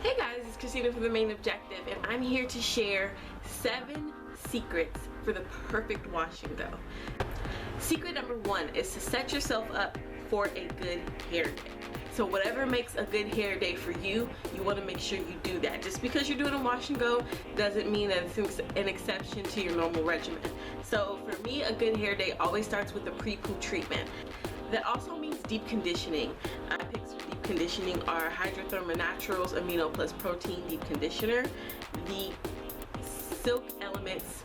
Hey guys, it's Christina for The Main Objective, and I'm here to share 7 secrets for the perfect wash and go. Secret number 1 is to set yourself up for a good hair day. So whatever makes a good hair day for you, you want to make sure you do that. Just because you're doing a wash and go doesn't mean that it's an exception to your normal regimen. So for me, a good hair day always starts with a pre-poo treatment. That also means deep conditioning. Picks for deep conditioning are Hydrothermal-Naturals Amino Plus Protein Deep Conditioner, the Silk Elements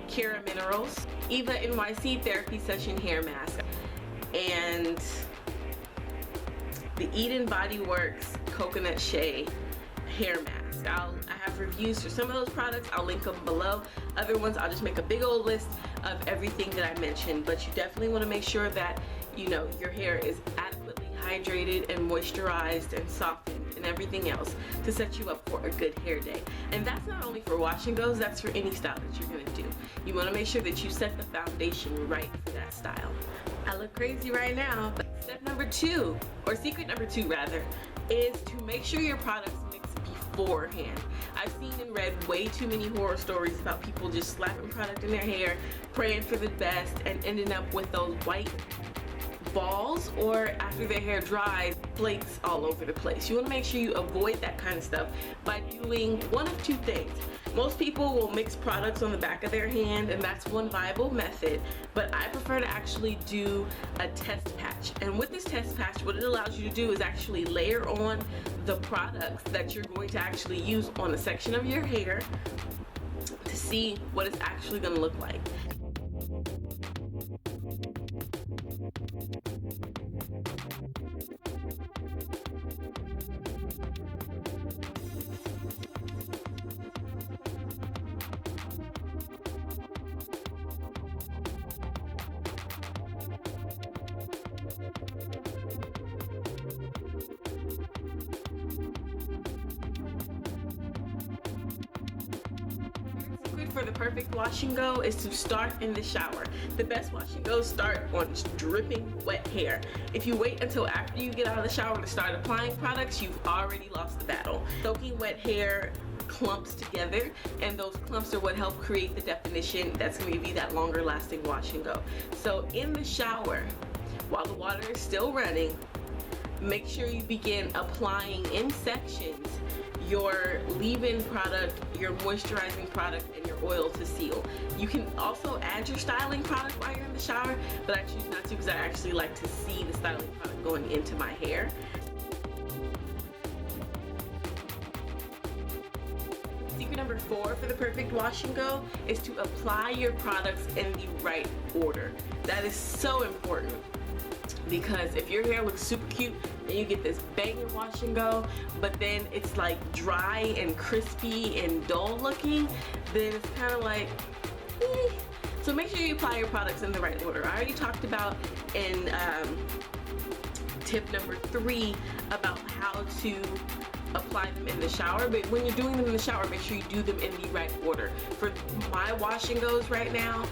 KERA-minerals, Eva NYC Therapy Session Hair Mask, and the BodyWorks Coconut Shea Hair Mask. I have reviews for some of those products. I'll link them below. Other ones, I'll just make a big old list of everything that I mentioned. But you definitely want to make sure that, you know, your hair is adequately hydrated and moisturized and softened and everything else to set you up for a good hair day. And that's not only for wash and goes, that's for any style that you're going to do. You want to make sure that you set the foundation right for that style. I look crazy right now, but step number 2, or secret number 2 rather, is to make sure your products mix beforehand. I've seen and read way too many horror stories about people just slapping product in their hair, praying for the best, and ending up with those white balls, or after their hair dries, flakes all over the place. You want to make sure you avoid that kind of stuff by doing one of 2 things. Most people will mix products on the back of their hand, and that's one viable method, but I prefer to actually do a test patch. And with this test patch, what it allows you to do is actually layer on the products that you're going to actually use on a section of your hair to see what it's actually going to look like. For the perfect wash and go is to start in the shower. The best wash and go start on dripping wet hair. If you wait until after you get out of the shower to start applying products, you've already lost the battle. Soaking wet hair clumps together, and those clumps are what help create the definition that's going to give you that longer lasting wash and go. So in the shower, while the water is still running, make sure you begin applying in sections your leave-in product, your moisturizing product, and your oil to seal. You can also add your styling product while you're in the shower, but I choose not to because I actually like to see the styling product going into my hair. Secret number 4 for the perfect wash and go is to apply your products in the right order. That is so important, because if your hair looks super cute and you get this banging wash and go, but then it's like dry and crispy and dull looking, then it's kind of like, eh. So make sure you apply your products in the right order. I already talked about in tip number 3 about how to apply them in the shower, but when you're doing them in the shower, make sure you do them in the right order. For my wash and goes right now,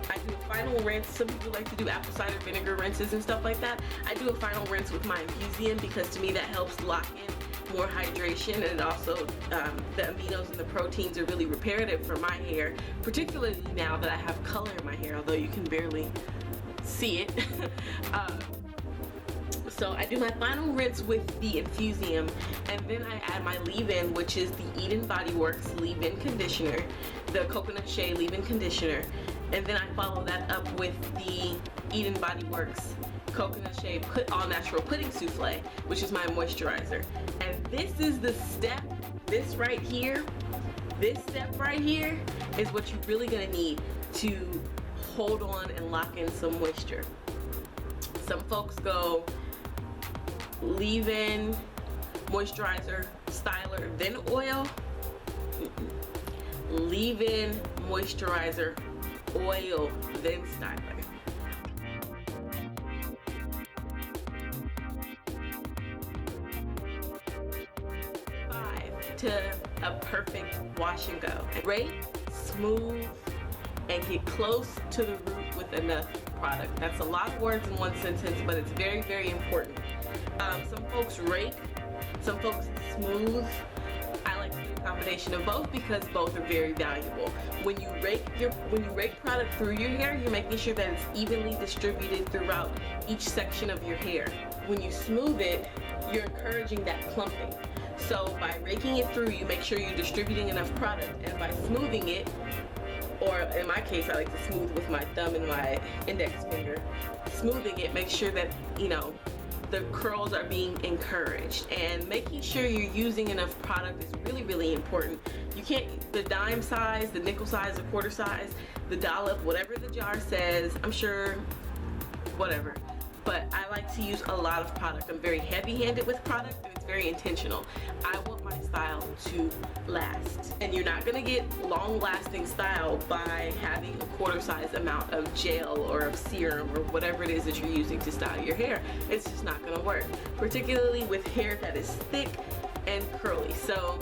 I do a final rinse. Some people like to do apple cider vinegar rinses and stuff like that. I do a final rinse with my Infusium because to me that helps lock in more hydration, and it also, the aminos and the proteins are really reparative for my hair, particularly now that I have color in my hair, although you can barely see it. So I do my final rinse with the Infusium, and then I add my leave-in, which is the BodyWorks leave-in conditioner, the Coconut Shea leave-in conditioner, and then I follow that up with the BodyWorks Coconut Shea All Natural Pudding Souffle, which is my moisturizer. And this is the step, this step right here is what you're really gonna need to hold on and lock in some moisture. Some folks go leave-in, moisturizer, styler, then oil. Leave-in, moisturizer, oil, then styler. 5 to a perfect wash and go. Rake, smooth, and get close to the root with enough product. That's a lot of words in one sentence, but it's very, very important. Some folks rake, some folks smooth. I like to do a combination of both because both are very valuable. When you rake product through your hair, you're making sure that it's evenly distributed throughout each section of your hair. When you smooth it, you're encouraging that clumping. So by raking it through, you make sure you're distributing enough product, and by smoothing it, or in my case, I like to smooth with my thumb and my index finger. Smoothing it, make sure that, you know, the curls are being encouraged, and making sure you're using enough product is really, really important. You can't, the dime size, the nickel size, the quarter size, the dollop, whatever the jar says, I'm sure, whatever. But I like to use a lot of product. I'm very heavy-handed with product, and it's very intentional. I want my style to last. And you're not gonna get long-lasting style by having a quarter size amount of gel or of serum or whatever it is that you're using to style your hair. It's just not gonna work, particularly with hair that is thick and curly. So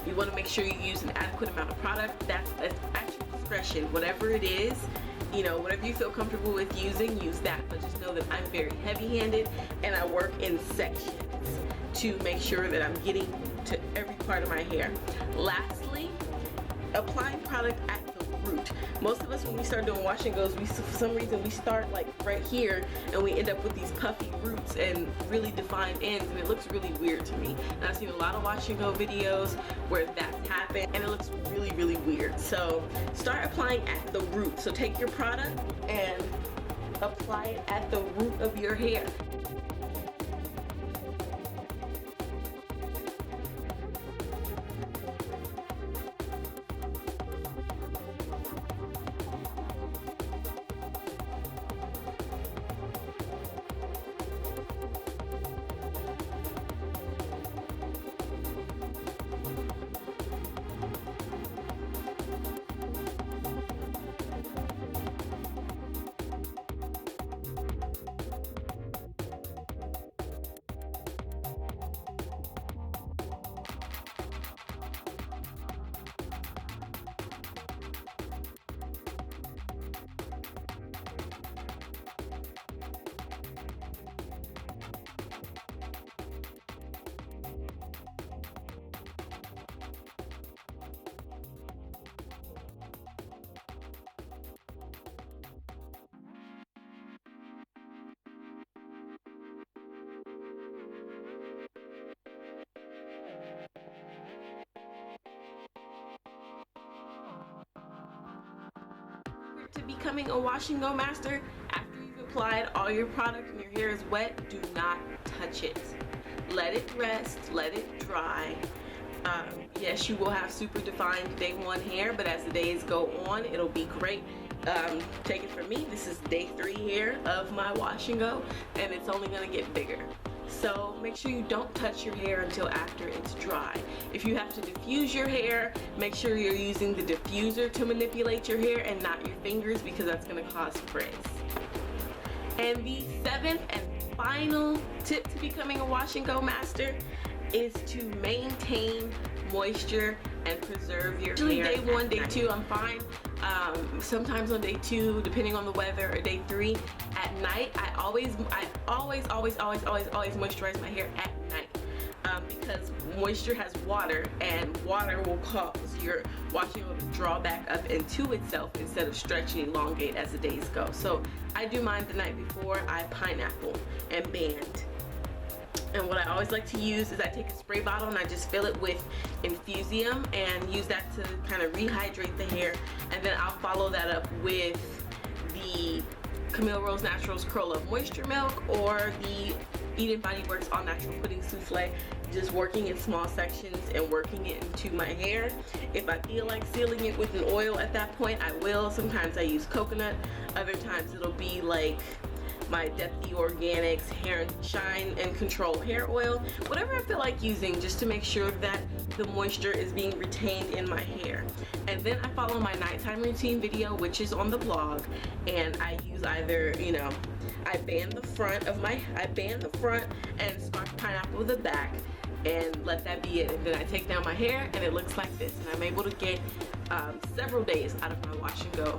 you wanna make sure you use an adequate amount of product. That's at your discretion, whatever it is. You know, whatever you feel comfortable with using, use that. But just know that I'm very heavy-handed, and I work in sections to make sure that I'm getting to every part of my hair. Lastly, applying product at the root. Most of us, when we start doing wash and goes, for some reason we start like right here, and we end up with these puffy roots and really defined ends, and it looks really weird to me. And I've seen a lot of wash and go videos where that's happened, and it looks really, really weird. So start applying at the root. So take your product and apply it at the root of your hair. To becoming a wash and go master, after you've applied all your product and your hair is wet, do not touch it. Let it rest, let it dry. Yes, you will have super defined day one hair, but as the days go on, it'll be great. Take it from me, this is day 3 hair of my wash and go, and it's only gonna get bigger. So make sure you don't touch your hair until after it's dry. If you have to diffuse your hair, make sure you're using the diffuser to manipulate your hair and not your fingers, because that's gonna cause frizz. And the 7th and final tip to becoming a wash and go master is to maintain moisture and preserve your hair. Usually day 1, day 2, I'm fine. Sometimes on day 2, depending on the weather, or day 3, at night, I always moisturize my hair at night. Because moisture has water, and water will cause your washing oil to draw back up into itself instead of stretch and elongate as the days go. So I do mine the night before. I pineapple and band. And what I always like to use is I take a spray bottle and I just fill it with Infusium and use that to kind of rehydrate the hair. And then I'll follow that up with the Camille Rose Naturals Curl Up Moisture Milk or the BodyWorks All Natural Pudding Souffle. Just working in small sections and working it into my hair. If I feel like sealing it with an oil at that point, I will. Sometimes I use coconut. Other times it'll be like my Deathy Organics Hair Shine and Control Hair Oil. Whatever I feel like using, just to make sure that the moisture is being retained in my hair. And then I follow my nighttime routine video, which is on the blog, and I use either, you know, I band the front and spark pineapple the back. and let that be it. And then I take down my hair and it looks like this, and I'm able to get several days out of my wash and go.